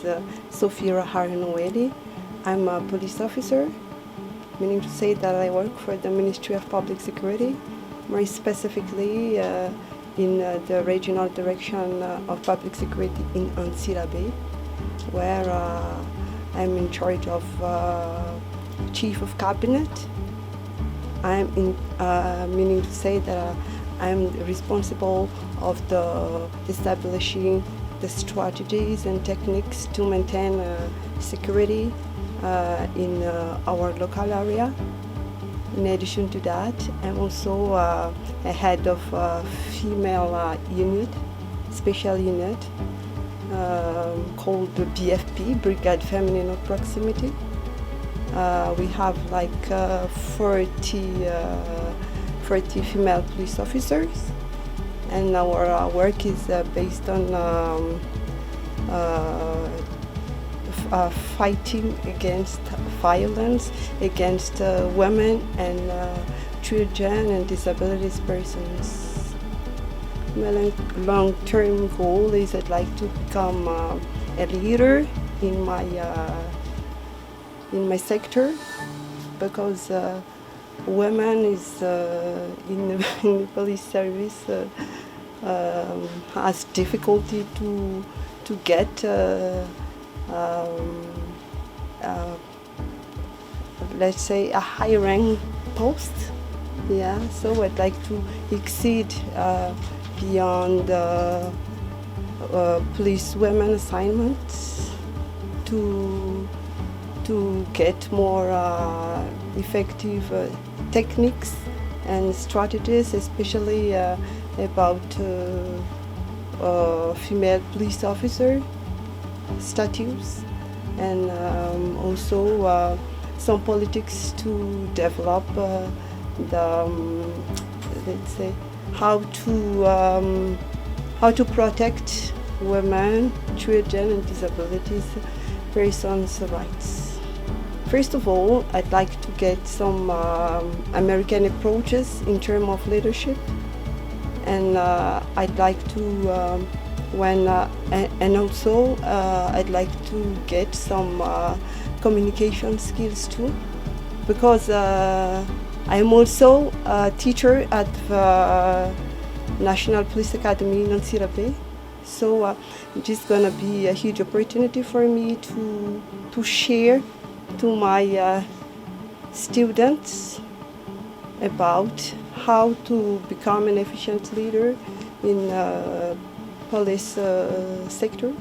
is Sophie Raharinoely. I'm a police officer, meaning to say that I work for the Ministry of Public Security, more specifically in the Regional Direction of Public Security in Antsirabe, where I'm in charge of Chief of Cabinet. Meaning to say that I'm responsible of the establishing the strategies and techniques to maintain security in our local area. In addition to that, I'm also a head of a female unit, special unit, called the BFP, Brigade Feminine of Proximity. We have like 40 female police officers, and our work is based on fighting against violence against women and children and disabilities persons. My long-term goal is I'd like to become a leader in my sector, because women is in the police service has difficulty to get let's say a high rank post. Yeah, so I'd like to exceed beyond police women assignments to get more effective techniques and strategies, especially about female police officer status, and also some politics to develop let's say how to protect women, children and disabilities persons' rights. First of all, I'd like to get some American approaches in terms of leadership, and I'd like to and also I'd like to get some communication skills too, because I'm also a teacher at the National Police Academy in Antsirabe. So it is going to be a huge opportunity for me to share to my students about how to become an efficient leader in police sector.